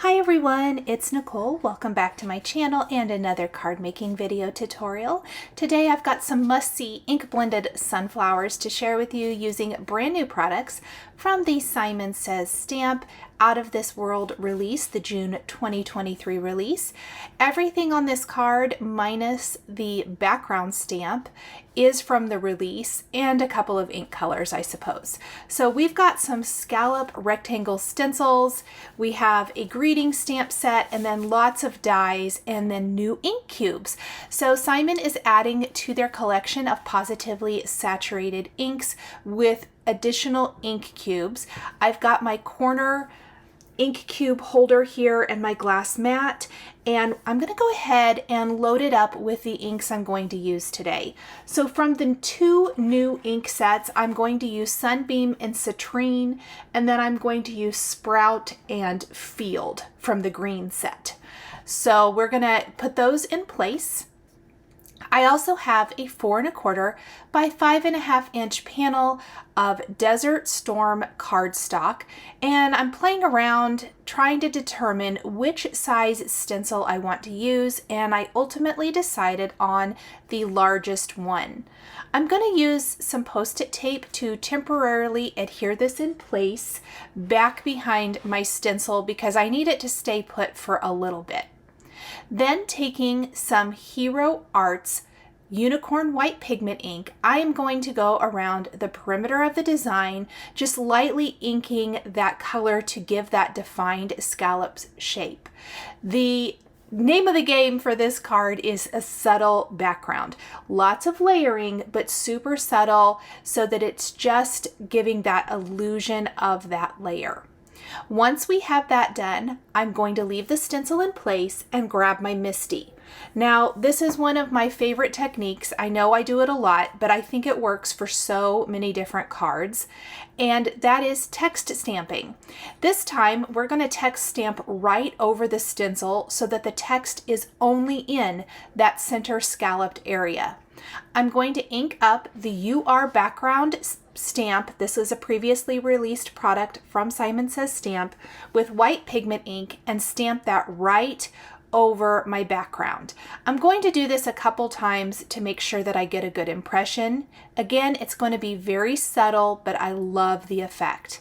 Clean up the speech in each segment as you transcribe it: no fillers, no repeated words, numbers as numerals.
Hi everyone, it's Nicole. Welcome back to my channel and another card making video tutorial. Today I've got some must-see ink blended sunflowers to share with you using brand new products from the Simon Says Stamp Out of This World release, the June 2023 release. Everything on this card minus the background stamp is from the release and a couple of ink colors, I suppose. So we've got some scallop rectangle stencils, we have a greeting stamp set, and then lots of dies and then new ink cubes. So Simon is adding to their collection of Pawsitively saturated inks with additional ink cubes. I've got my corner ink cube holder here and my glass mat, and I'm going to go ahead and load it up with the inks I'm going to use today. So from the two new ink sets, I'm going to use Sunbeam and Citrine, and then I'm going to use Sprout and Field from the green set. So we're going to put those in place. I also have a 4 1/4 by 5 1/2 inch panel of Desert Storm cardstock, and I'm playing around trying to determine which size stencil I want to use, and I ultimately decided on the largest one. I'm going to use some Post-it tape to temporarily adhere this in place back behind my stencil because I need it to stay put for a little bit. Then taking some Hero Arts Unicorn White Pigment ink, I am going to go around the perimeter of the design, just lightly inking that color to give that defined scalloped shape. The name of the game for this card is a subtle background. Lots of layering, but super subtle so that it's just giving that illusion of that layer. Once we have that done, I'm going to leave the stencil in place and grab my MISTI. Now, this is one of my favorite techniques. I know I do it a lot, but I think it works for so many different cards, and that is text stamping. This time, we're going to text stamp right over the stencil so that the text is only in that center scalloped area. I'm going to ink up the UR background stamp. This is a previously released product from Simon Says Stamp with white pigment ink and stamp that right over my background. I'm going to do this a couple times to make sure that I get a good impression. Again, it's going to be very subtle, but I love the effect.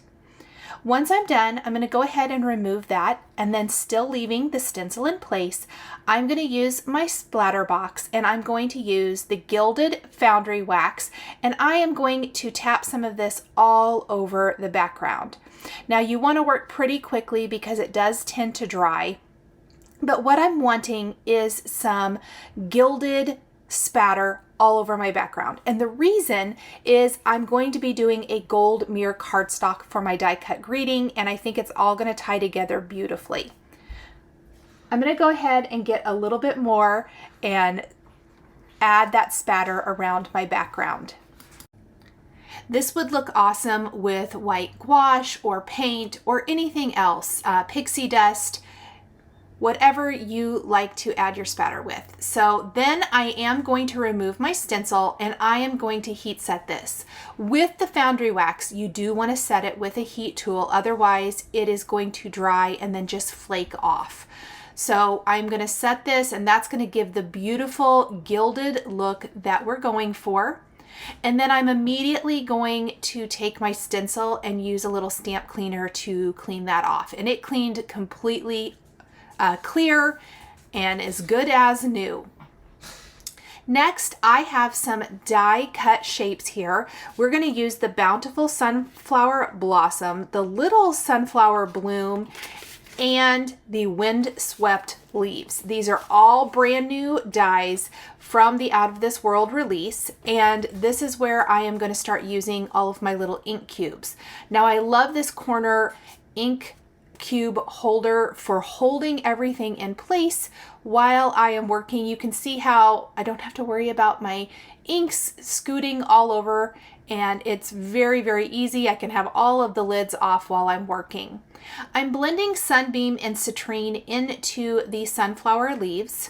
Once I'm done, I'm going to go ahead and remove that, and then still leaving the stencil in place, I'm going to use my splatter box, and I'm going to use the Gilded Foundry Wax, and I am going to tap some of this all over the background. Now you want to work pretty quickly because it does tend to dry, but what I'm wanting is some gilded spatter all over my background. And the reason is I'm going to be doing a gold mirror cardstock for my die cut greeting, and I think it's all going to tie together beautifully. I'm going to go ahead and get a little bit more and add that spatter around my background. This would look awesome with white gouache or paint or anything else, pixie dust, whatever you like to add your spatter with. So then I am going to remove my stencil and I am going to heat set this. With the foundry wax, you do want to set it with a heat tool, otherwise it is going to dry and then just flake off. So I'm going to set this, and that's going to give the beautiful gilded look that we're going for. And then I'm immediately going to take my stencil and use a little stamp cleaner to clean that off. And it cleaned completely clear and as good as new. Next, I have some die cut shapes here. We're going to use the Bountiful Sunflower Blossom, the Little Sunflower Bloom, and the Windswept Leaves. These are all brand new dies from the Out of This World release, and this is where I am going to start using all of my little ink cubes. Now, I love this corner ink cube holder for holding everything in place while I am working. You can see how I don't have to worry about my inks scooting all over, and it's very, very easy. I can have all of the lids off while I'm working. I'm blending Sunbeam and Citrine into the sunflower leaves.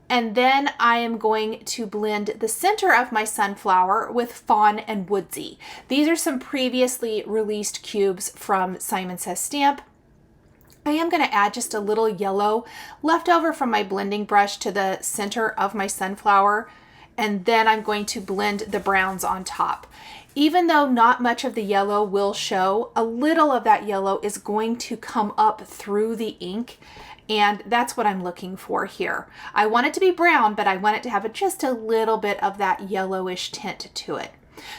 And then I am going to blend the center of my sunflower with Fawn and Woodsy. These are some previously released cubes from Simon Says Stamp. I am going to add just a little yellow left over from my blending brush to the center of my sunflower, and then I'm going to blend the browns on top. Even though not much of the yellow will show, a little of that yellow is going to come up through the ink, and that's what I'm looking for here. I want it to be brown, but I want it to have just a little bit of that yellowish tint to it.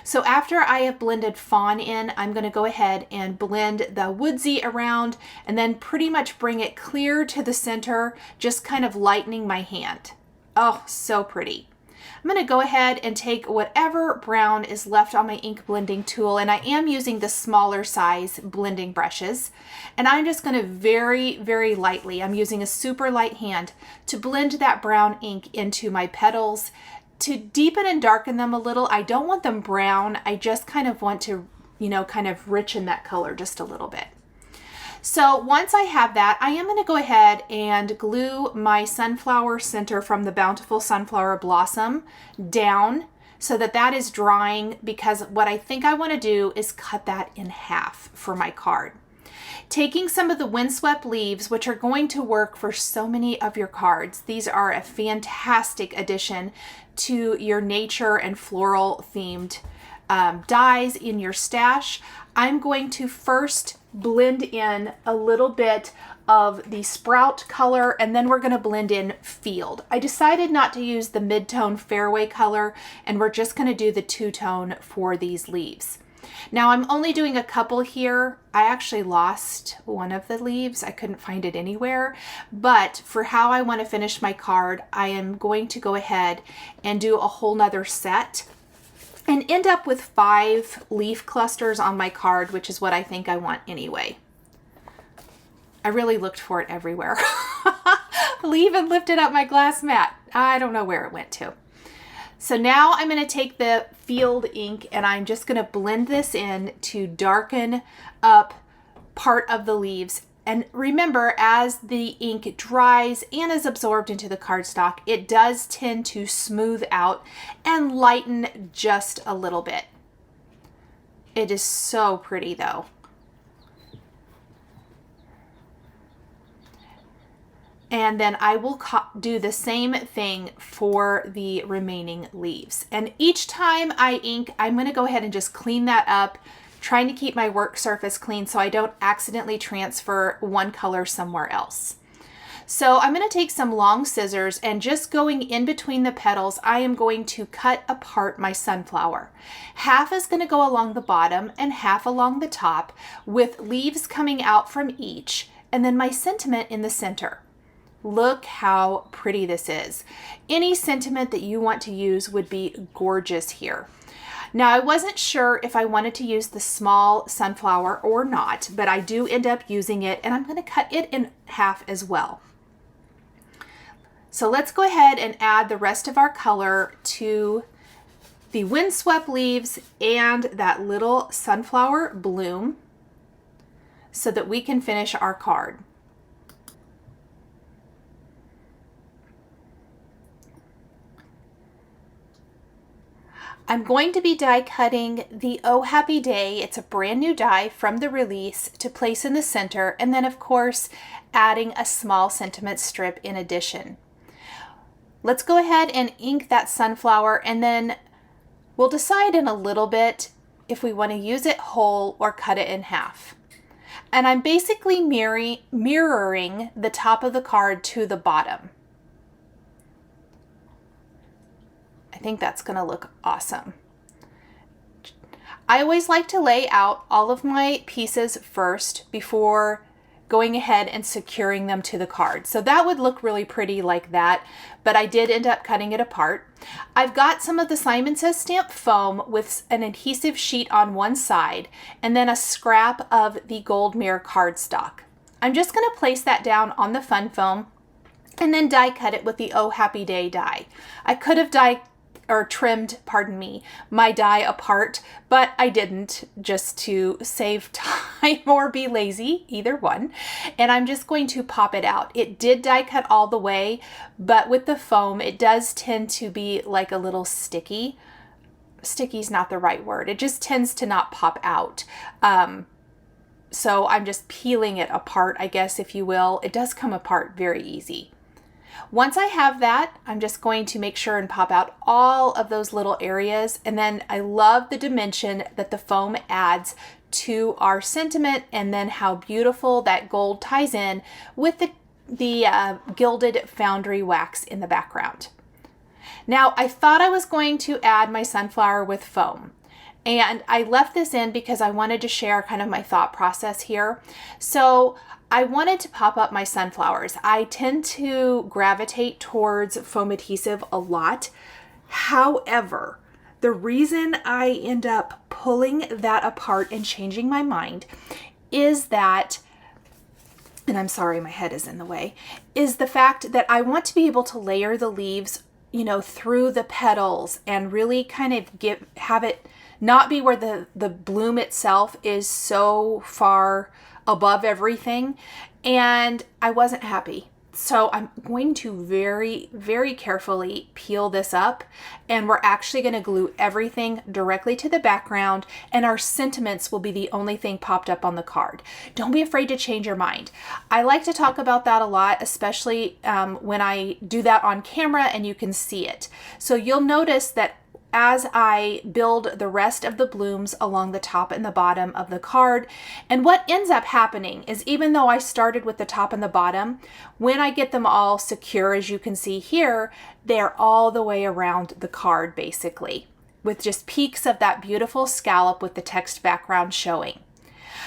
So after I have blended fawn in, I'm going to go ahead and blend the woodsy around and then pretty much bring it clear to the center, just kind of lightening my hand. Oh, so pretty. I'm going to go ahead and take whatever brown is left on my ink blending tool, and I am using the smaller size blending brushes, and I'm just going to very, very lightly, I'm using a super light hand to blend that brown ink into my petals to deepen and darken them a little. I don't want them brown. I just kind of want to, kind of richen that color just a little bit. So once I have that, I am going to go ahead and glue my sunflower center from the Bountiful Sunflower Blossom down so that that is drying, because what I think I want to do is cut that in half for my card. Taking some of the Windswept leaves, which are going to work for so many of your cards. These are a fantastic addition to your nature and floral themed dies in your stash. I'm going to first blend in a little bit of the sprout color, and then we're going to blend in field. I decided not to use the mid-tone fairway color, and we're just going to do the two-tone for these leaves. Now I'm only doing a couple here. I actually lost one of the leaves. I couldn't find it anywhere, but for how I want to finish my card, I am going to go ahead and do a whole nother set and end up with 5 leaf clusters on my card, which is what I think I want anyway. I really looked for it everywhere. I even lifted up my glass mat. I don't know where it went to. So now I'm going to take the field ink and I'm just going to blend this in to darken up part of the leaves. And remember, as the ink dries and is absorbed into the cardstock, it does tend to smooth out and lighten just a little bit. It is so pretty though. And then I will do the same thing for the remaining leaves. And each time I ink, I'm going to go ahead and just clean that up, trying to keep my work surface clean so I don't accidentally transfer one color somewhere else. So I'm going to take some long scissors, and just going in between the petals, I am going to cut apart my sunflower. Half is going to go along the bottom and half along the top, with leaves coming out from each, and then my sentiment in the center. Look how pretty this is. Any sentiment that you want to use would be gorgeous here. Now, I wasn't sure if I wanted to use the small sunflower or not, but I do end up using it, and I'm going to cut it in half as well. So let's go ahead and add the rest of our color to the windswept leaves and that little sunflower bloom so that we can finish our card. I'm going to be die cutting the Oh Happy Day. It's a brand new die from the release to place in the center, and then of course adding a small sentiment strip in addition. Let's go ahead and ink that sunflower, and then we'll decide in a little bit if we want to use it whole or cut it in half. And I'm basically mirroring the top of the card to the bottom. I think that's going to look awesome. I always like to lay out all of my pieces first before going ahead and securing them to the card. So that would look really pretty like that, but I did end up cutting it apart. I've got some of the Simon Says stamp foam with an adhesive sheet on one side and then a scrap of the Gold Mirror cardstock. I'm just going to place that down on the fun foam and then die cut it with the Oh Happy Day die. I could have trimmed, my die apart, but I didn't, just to save time or be lazy, either one. And I'm just going to pop it out. It did die cut all the way, but with the foam, it does tend to be like a little sticky. Sticky's not the right word. It just tends to not pop out. So I'm just peeling it apart, I guess, if you will. It does come apart very easy. Once I have that, I'm just going to make sure and pop out all of those little areas. And then I love the dimension that the foam adds to our sentiment, and then how beautiful that gold ties in with the gilded foundry wax in the background. Now, I thought I was going to add my sunflower with foam, and I left this in because I wanted to share kind of my thought process here. So I wanted to pop up my sunflowers. I tend to gravitate towards foam adhesive a lot. However, the reason I end up pulling that apart and changing my mind is that, and I'm sorry, my head is in the way, is the fact that I want to be able to layer the leaves, you know, through the petals and really kind of have it not be where the bloom itself is so far above everything. And I wasn't happy. So I'm going to very, very carefully peel this up, and we're actually going to glue everything directly to the background, and our sentiments will be the only thing popped up on the card. Don't be afraid to change your mind. I like to talk about that a lot, especially when I do that on camera and you can see it. So you'll notice that as I build the rest of the blooms along the top and the bottom of the card. And what ends up happening is, even though I started with the top and the bottom, when I get them all secure, as you can see here, they're all the way around the card basically, with just peaks of that beautiful scallop with the text background showing.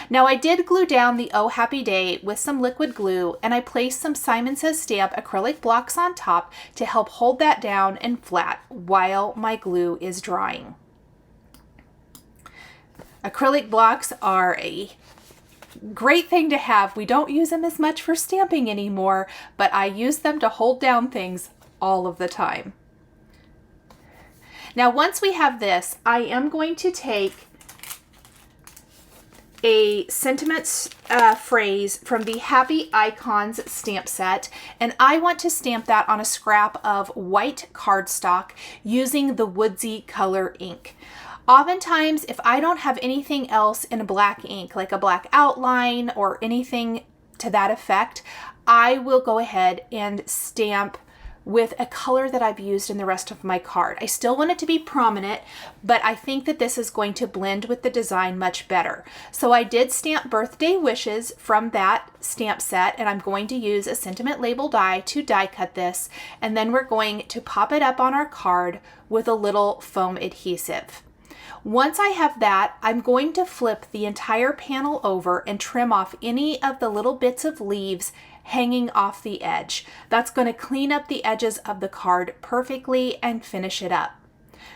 Now, I did glue down the Oh Happy Day with some liquid glue, and I placed some Simon Says Stamp acrylic blocks on top to help hold that down and flat while my glue is drying. Acrylic blocks are a great thing to have. We don't use them as much for stamping anymore, but I use them to hold down things all of the time. Now, once we have this, I am going to take a sentiment phrase from the Happy Icons stamp set, and I want to stamp that on a scrap of white cardstock using the woodsy color ink. Oftentimes, if I don't have anything else in a black ink, like a black outline or anything to that effect, I will go ahead and stamp with a color that I've used in the rest of my card. I still want it to be prominent, but I think that this is going to blend with the design much better. So I did stamp birthday wishes from that stamp set, and I'm going to use a sentiment label die to die cut this, and then we're going to pop it up on our card with a little foam adhesive. Once I have that, I'm going to flip the entire panel over and trim off any of the little bits of leaves hanging off the edge. That's going to clean up the edges of the card perfectly and finish it up.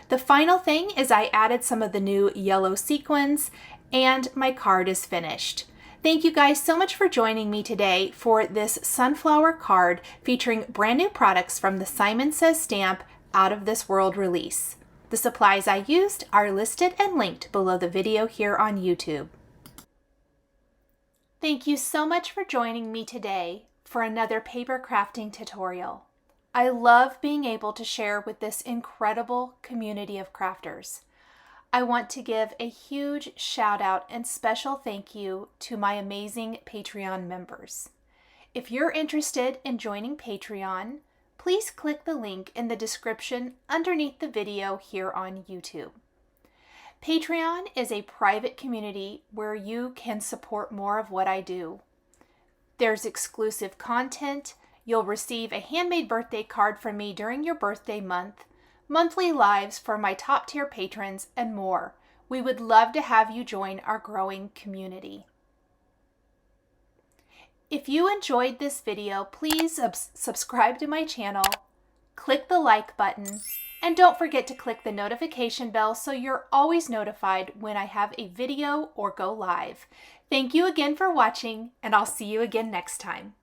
The final thing is I added some of the new yellow sequins, and my card is finished. Thank you guys so much for joining me today for this sunflower card featuring brand new products from the Simon Says Stamp Out of This World release. The supplies I used are listed and linked below the video here on YouTube. Thank you so much for joining me today for another paper crafting tutorial. I love being able to share with this incredible community of crafters. I want to give a huge shout out and special thank you to my amazing Patreon members. If you're interested in joining Patreon, please click the link in the description underneath the video here on YouTube. Patreon is a private community where you can support more of what I do. There's exclusive content, you'll receive a handmade birthday card from me during your birthday month, monthly lives for my top tier patrons, and more. We would love to have you join our growing community. If you enjoyed this video, please subscribe to my channel, click the like button, and don't forget to click the notification bell so you're always notified when I have a video or go live. Thank you again for watching, and I'll see you again next time.